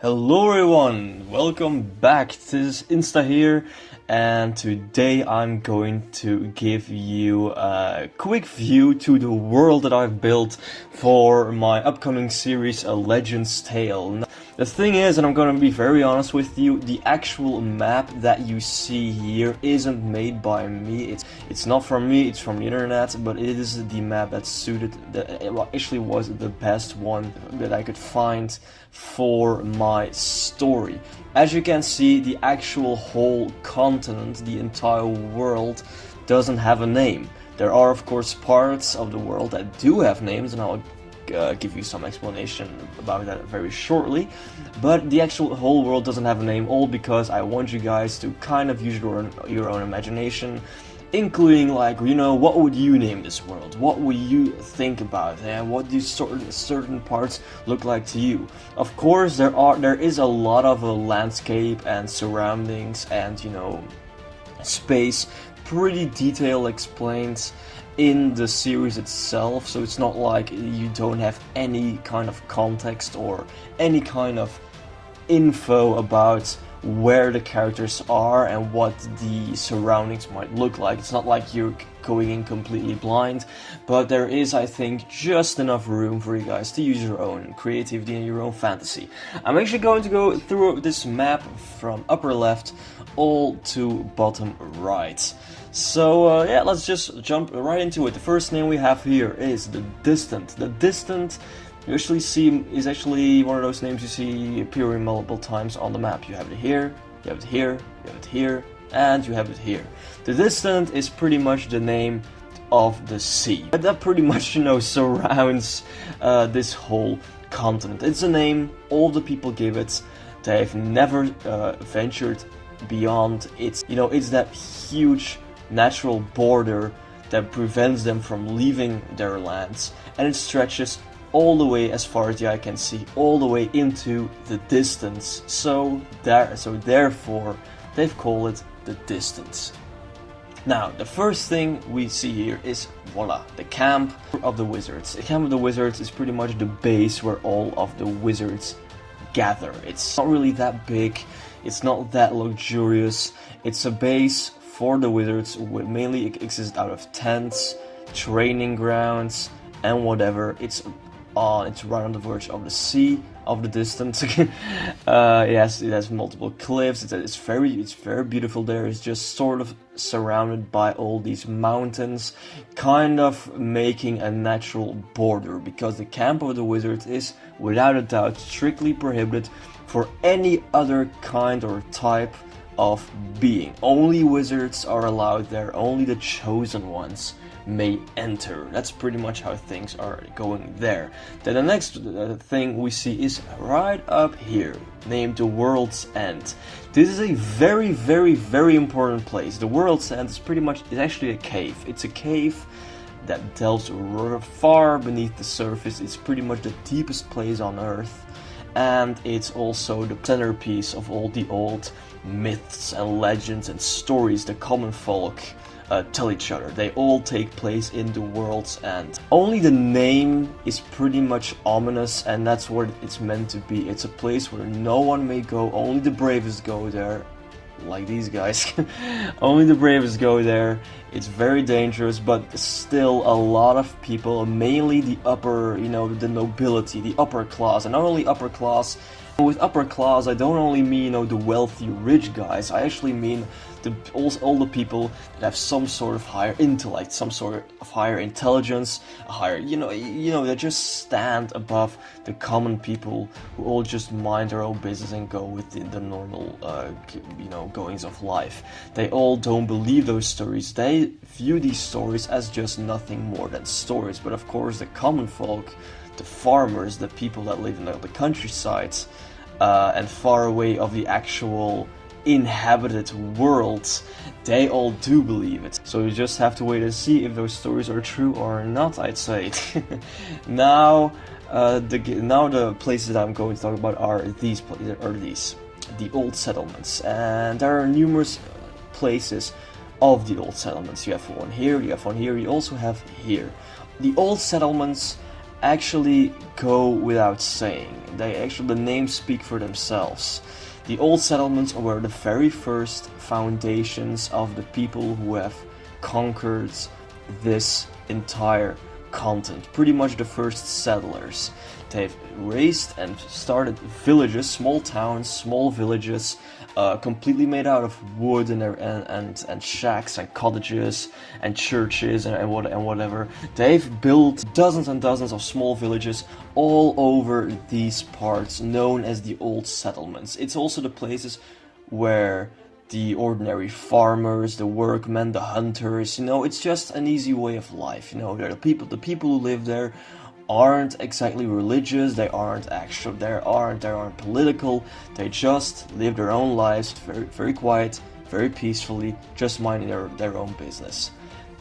Hello everyone, welcome back. This is Insta here, and today I'm going to give you a quick view to the world that I've built for my upcoming series, A Legend's Tale. Now, the thing is, and I'm going to be very honest with you, the actual map that you see here isn't made by me. It's not from me, it's from the internet, but it is the map that suited, that actually was the best one that I could find for my story. As you can see, the actual whole continent, the entire world, doesn't have a name. There are of course parts of the world that do have names, and I'll give you some explanation about that very shortly, but the actual whole world doesn't have a name, all because I want you guys to kind of use your own imagination, including, like, you know, what would you name this world? What would you think about it? And what do certain parts look like to you? Of course, there is a lot of landscape and surroundings and, you know, space, pretty detailed explained in the series itself, so it's not like you don't have any kind of context or any kind of info about where the characters are and what the surroundings might look like. It's not like you're going in completely blind, but there is, I think, just enough room for you guys to use your own creativity and your own fantasy. I'm actually going to go through this map from upper left all to bottom right. So yeah, let's just jump right into it. The first name we have here is The Distant. The Distant you actually see is actually one of those names you see appearing multiple times on the map. You have it here, you have it here, you have it here, and you have it here. The Distant is pretty much the name of the sea. That pretty much, you know, surrounds this whole continent. It's a name all the people give it. They've never ventured beyond it. You know, it's that huge natural border that prevents them from leaving their lands, and it stretches all the way, as far as the eye can see, all the way into the distance. So therefore they've called it The Distance. Now, the first thing we see here is, voila, the Camp of the Wizards. The Camp of the Wizards is pretty much the base where all of the wizards gather. It's not really that big, it's not that luxurious. It's a base for the wizards, mainly it exists out of tents, training grounds, and whatever. It's right on the verge of the sea, of the distance. Yes, it has multiple cliffs. It's very beautiful there. It's just sort of surrounded by all these mountains, kind of making a natural border, because the Camp of the Wizards is without a doubt strictly prohibited for any other kind or type of being. Only wizards are allowed there, only the chosen ones may enter. That's pretty much how things are going there. Then the next thing we see is right up here, named the World's End. This is a very important place. The World's End is actually a cave. It's a cave that delves far beneath the surface. It's pretty much the deepest place on Earth, and it's also the centerpiece of all the old myths and legends and stories the common folk tell each other. They all take place in the World's End. Only the name is pretty much ominous, and that's what it's meant to be. It's a place where no one may go, only the bravest go there, like these guys. Only the bravest go there. It's very dangerous, but still a lot of people, mainly the upper, you know, the nobility, the upper class, and not only upper class. With upper class, I don't only mean, you know, the wealthy, rich guys. I actually mean all the people that have some sort of higher intellect, some sort of higher intelligence, a higher, you know, that just stand above the common people who all just mind their own business and go with the normal, you know, goings of life. They all don't believe those stories. They view these stories as just nothing more than stories. But of course, the common folk, the farmers, the people that live in the countryside, and far away of the actual inhabited world, they all do believe it. So you just have to wait and see if those stories are true or not, I'd say. Now the places that I'm going to talk about are these places, the old settlements, and there are numerous places of the old settlements. You have one here, you have one here, you also have here. The old settlements actually go without saying. The names speak for themselves. The old settlements were the very first foundations of the people who have conquered this entire continent. Pretty much the first settlers. They've raised and started villages, small towns, small villages, completely made out of wood and shacks and cottages and churches and whatever. They've built dozens and dozens of small villages all over these parts, known as the old settlements. It's also the places where the ordinary farmers, the workmen, the hunters, it's just an easy way of life. The people who live there aren't exactly religious, they aren't political, they just live their own lives very, very quiet, very peacefully, just minding their own business.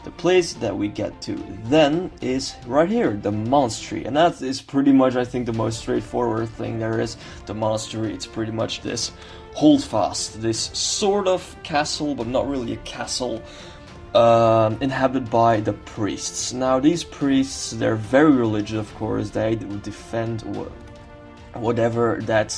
The place that we get to then is right here, the monastery, and that is pretty much, I think, the most straightforward thing there is. The monastery, it's pretty much this holdfast, this sort of castle, but not really a castle, inhabited by the priests. Now these priests, they're very religious, of course. They defend whatever that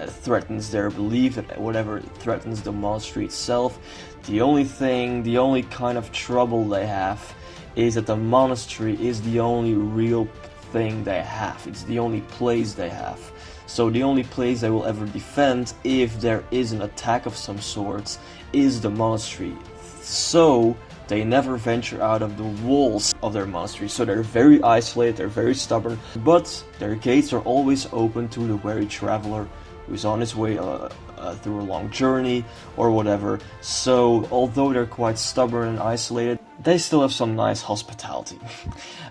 threatens their belief, whatever threatens the monastery itself. The only kind of trouble they have is that the monastery is the only real thing they have. It's the only place they have. So the only place they will ever defend if there is an attack of some sort is the monastery. So they never venture out of the walls of their monastery, so they're very isolated, they're very stubborn, but their gates are always open to the weary traveler who's on his way through a long journey or whatever. So although they're quite stubborn and isolated, they still have some nice hospitality.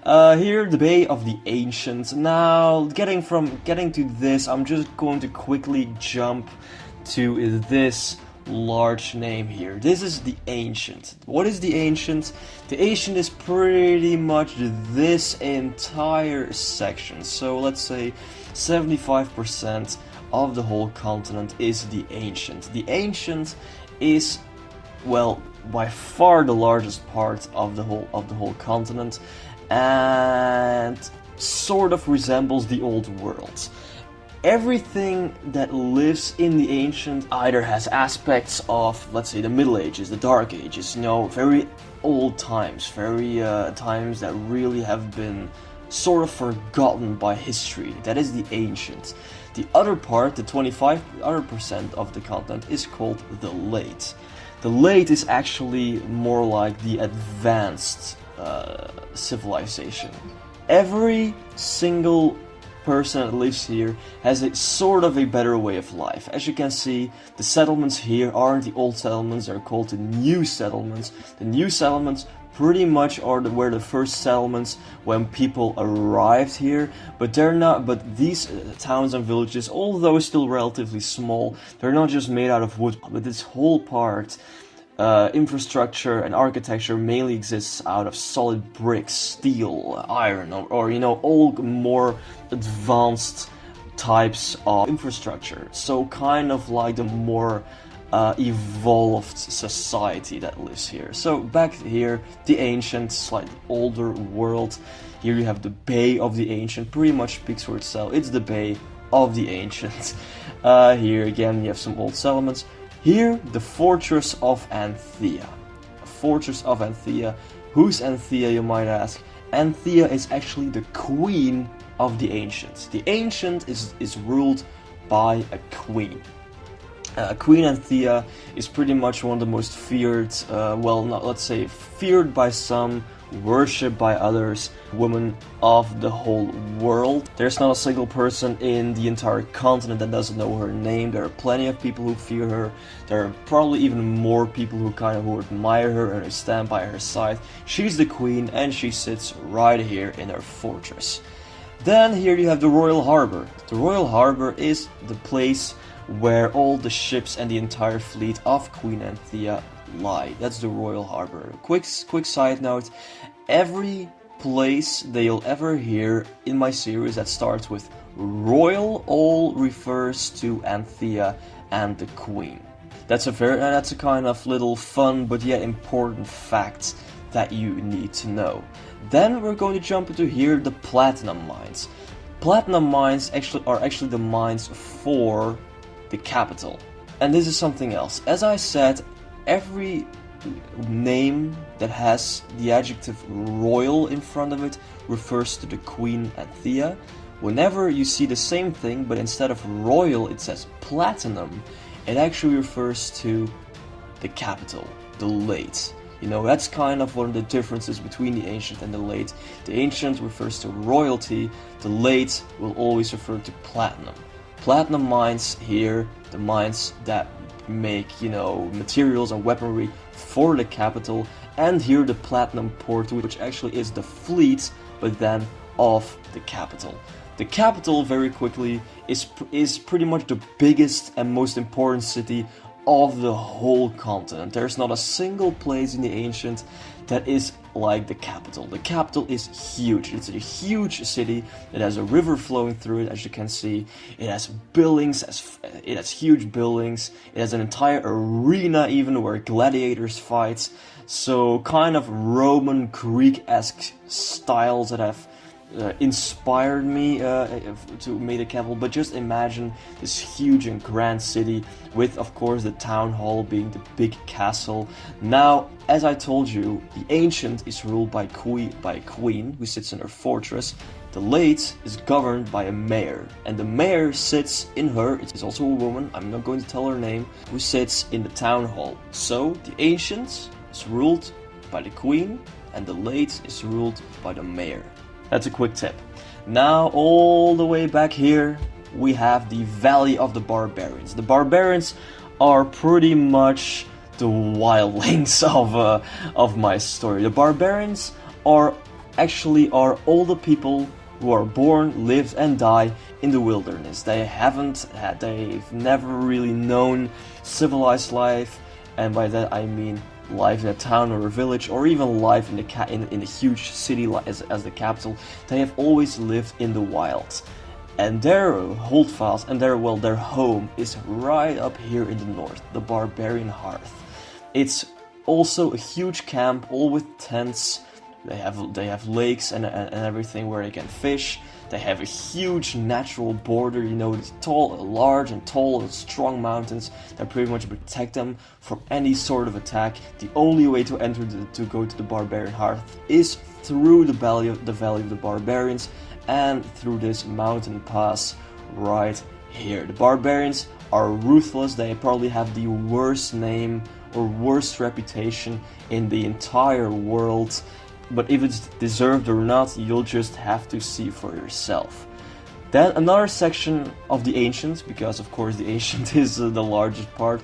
Here, the Bay of the Ancients. Now, getting to this, I'm just going to quickly jump to this large name here. This is the Ancient. What is the Ancient? The Ancient is pretty much this entire section. So let's say 75% of the whole continent is the Ancient. The Ancient is, well, by far the largest part of the whole continent, and sort of resembles the old world. Everything that lives in the Ancient either has aspects of, let's say, the Middle Ages, the Dark Ages, very old times, very times that really have been sort of forgotten by history. That is the Ancient. The other part, the 25% of the continent, is called the Late. The Late is actually more like the advanced civilization. Every single person that lives here has a sort of a better way of life. As you can see, the settlements here aren't the old settlements, they're called the new settlements. The new settlements pretty much were the first settlements when people arrived here, but they're not. But these towns and villages, although still relatively small, they're not just made out of wood. But this whole part, infrastructure and architecture, mainly exists out of solid bricks, steel, iron, or all more advanced types of infrastructure. So kind of like the more evolved society that lives here. So back here, the Ancient, slightly older world. Here you have the Bay of the Ancient, pretty much speaks for itself. It's the Bay of the Ancient. Here again you have some old settlements. Here, the Fortress of Anthea. Fortress of Anthea. Who's Anthea, you might ask? Anthea is actually the queen of the Ancients. The Ancient is ruled by a queen. Queen Anthea is pretty much one of the most feared, let's say feared by some, worshipped by others, woman of the whole world. There's not a single person in the entire continent that doesn't know her name. There are plenty of people who fear her. There are probably even more people who admire her and who stand by her side. She's the queen, and she sits right here in her fortress. Then here you have the Royal Harbor. The Royal Harbor is the place where all the ships and the entire fleet of Queen Anthea lie. That's the Royal Harbor. Quick side note, every place that you'll ever hear in my series that starts with Royal all refers to Anthea and the Queen. That's a kind of little fun but yet important fact that you need to know. Then we're going to jump into here the platinum mines. Platinum mines are actually the mines for the capital. And this is something else. As I said, every name that has the adjective royal in front of it refers to the Queen Anthea. Whenever you see the same thing, but instead of royal it says platinum, it actually refers to the capital, the late. You know, that's kind of one of the differences between the ancient and the late. The ancient refers to royalty, the late will always refer to platinum. Platinum mines here, the mines that make, you know, materials and weaponry for the capital, and here the platinum port, which actually is the fleet, but then of the capital. The capital, very quickly, is pretty much the biggest and most important city of the whole continent. There's not a single place in the ancient that is like the capital. The capital is huge. It's a huge city. It has a river flowing through it, as you can see. It has buildings, it has huge buildings. It has an entire arena even where gladiators fight. So kind of Roman Greek-esque styles that have inspired me to make a capital. But just imagine this huge and grand city with, of course, the town hall being the big castle. Now, as I told you, the ancient is ruled by a queen who sits in her fortress. The late is governed by a mayor, and the mayor sits in her, it is also a woman, I'm not going to tell her name, who sits in the town hall. So the ancient is ruled by the queen and the late is ruled by the mayor. That's a quick tip. Now, all the way back here, we have the Valley of the Barbarians. The Barbarians are pretty much the wildlings of my story. The Barbarians are all the people who are born, live, and die in the wilderness. They've never really known civilized life, and by that I mean life in a town or a village, or even life in a huge city as the capital. They have always lived in the wilds, and their holdfast and their home is right up here in the north, the Barbarian Hearth. It's also a huge camp, all with tents. They have lakes and everything where they can fish. They have a huge natural border, you know, these large and tall and strong mountains that pretty much protect them from any sort of attack. The only way to go to the Barbarian Hearth is through the Valley of the Barbarians and through this mountain pass right here. The Barbarians are ruthless. They probably have the worst name or worst reputation in the entire world. But if it's deserved or not, you'll just have to see for yourself. Then another section of the Ancients, because of course the Ancient is the largest part,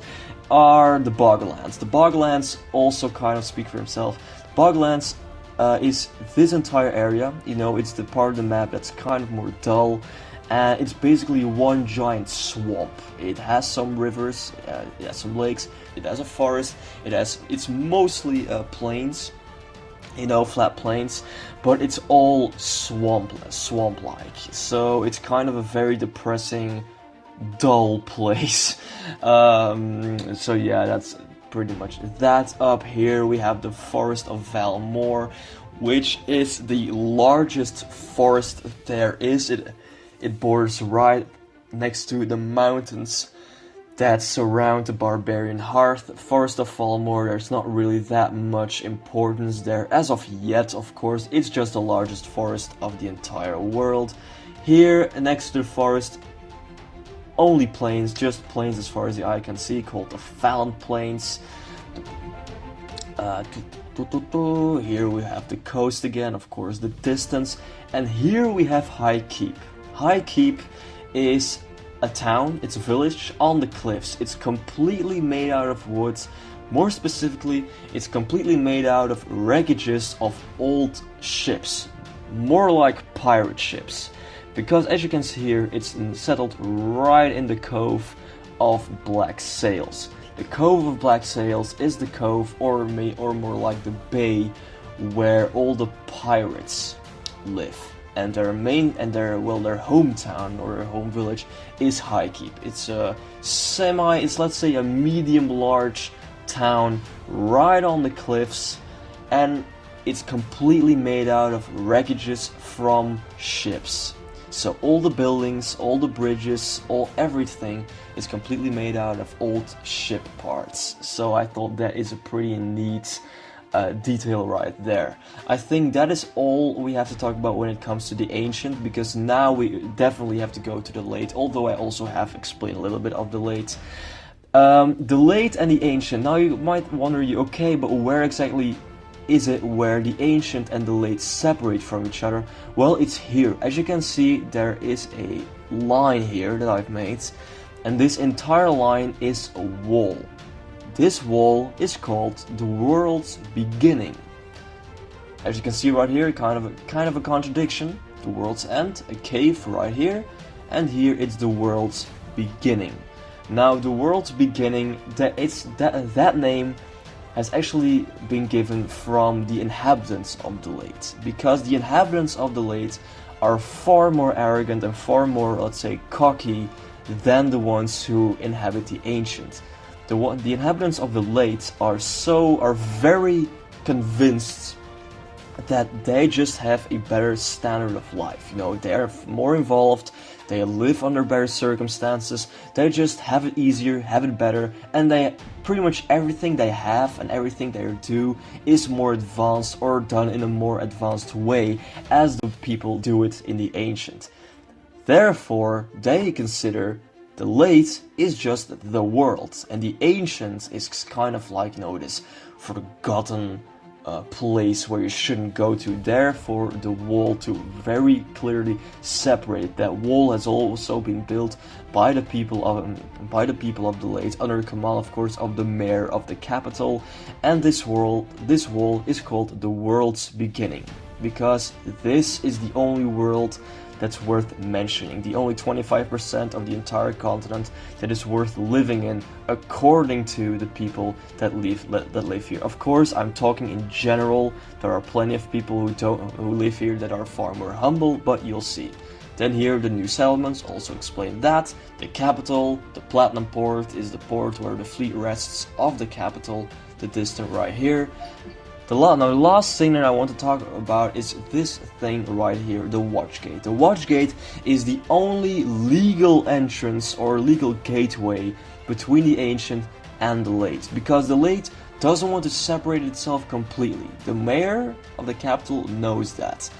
are the Boglands. The Boglands also kind of speak for themselves. Boglands is this entire area, you know, it's the part of the map that's kind of more dull, and it's basically one giant swamp. It has some rivers, it has some lakes, it has a forest, it's mostly plains, you know, flat plains, but it's all swamp-like. So it's kind of a very depressing, dull place. So yeah, that's pretty much that. Up here we have the Forest of Valmore, which is the largest forest there is. It borders right next to the mountains that surround the Barbarian Hearth. Forest of Valmore, there's not really that much importance there as of yet, of course. It's just the largest forest of the entire world. Here, next to the forest, only plains, just plains as far as the eye can see, called the Fallon Plains. Here we have the coast again, of course, the distance. And here we have High Keep. High Keep is a town, it's a village on the cliffs. It's completely made out of wood. More specifically, it's completely made out of wreckages of old ships, more like pirate ships. Because as you can see here, it's settled right in the Cove of Black Sails. The Cove of Black Sails is the cove, or more like the bay, where all the pirates live. And their hometown or their home village is High Keep. It's let's say a medium-large town right on the cliffs. And it's completely made out of wreckages from ships. So all the buildings, all the bridges, everything is completely made out of old ship parts. So I thought that is a pretty neat detail right there. I think that is all we have to talk about when it comes to the ancient, because now we definitely have to go to the late, although I also have explained a little bit of the late. The late and the ancient. Now you might wonder, okay, but where exactly is it where the ancient and the late separate from each other? Well, it's here. As you can see, there is a line here that I've made, and this entire line is a wall. This wall is called the world's beginning. As you can see right here, kind of a contradiction. The world's end, a cave right here, and here it's the world's beginning. Now, the world's beginning, that name has actually been given from the inhabitants of the late, because the inhabitants of the late are far more arrogant and far more, let's say, cocky than the ones who inhabit the ancient. The inhabitants of the late are very convinced that they just have a better standard of life. You know, they're more involved, they live under better circumstances, they just have it easier, have it better, and they pretty much everything they have and everything they do is more advanced or done in a more advanced way as the people do it in the ancient. Therefore, they consider the late is just the world, and the ancient is kind of like, you know, this forgotten place where you shouldn't go to. Therefore, the wall to very clearly separate. That wall has also been built by the people of the late, under the command, of course, of the mayor of the capital. And this wall is called the world's beginning, because this is the only world that's worth mentioning, the only 25% of the entire continent that is worth living in, according to the people that live here. Of course, I'm talking in general. There are plenty of people who live here that are far more humble, but you'll see. Then here, the new settlements also explain that. The capital, the Platinum Port, is the port where the fleet rests of the capital, the distant right here. The last thing that I want to talk about is this thing right here, the Watchgate. The Watchgate is the only legal entrance or legal gateway between the ancient and the late, because the late doesn't want to separate itself completely. The mayor of the capital knows that.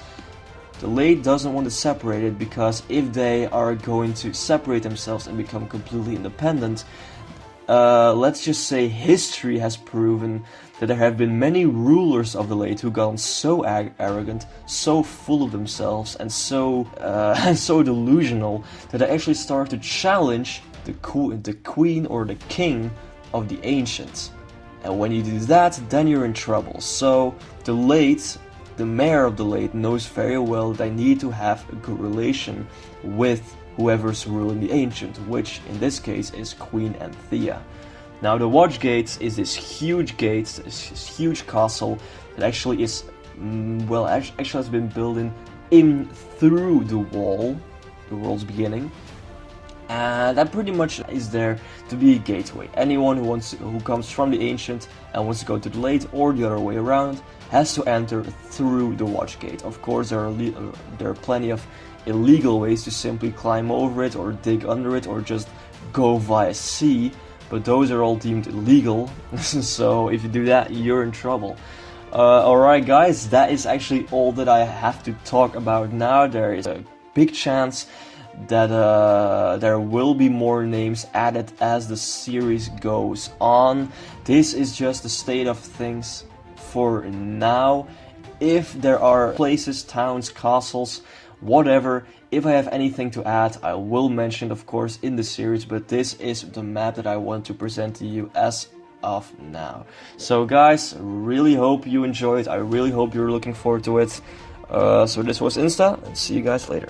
The late doesn't want to separate it, because if they are going to separate themselves and become completely independent, let's just say history has proven that there have been many rulers of the late who got so arrogant, so full of themselves, and so delusional that they actually started to challenge the queen or the king of the ancients. And when you do that, then you're in trouble. So the mayor of the late knows very well that they need to have a good relation with whoever's ruling the ancient, which in this case is Queen Anthea. Now, the Watchgate is this huge gate, this huge castle that actually is, actually has been built in through the wall, the world's beginning, and that pretty much is there to be a gateway. Anyone who comes from the ancient and wants to go to the late, or the other way around, has to enter through the Watchgate. Of course, there are plenty of illegal ways to simply climb over it, or dig under it, or just go via sea, but those are all deemed illegal. So if you do that, you're in trouble. Alright guys, that is actually all that I have to talk about now. There is a big chance that there will be more names added as the series goes on. This is just the state of things for now. If there are places, towns, castles, whatever, if I have anything to add, I will mention, of course, in the series, but this is the map that I want to present to you as of now. So guys, really hope you enjoyed. I really hope you're looking forward to it. So this was Insta, and see you guys later.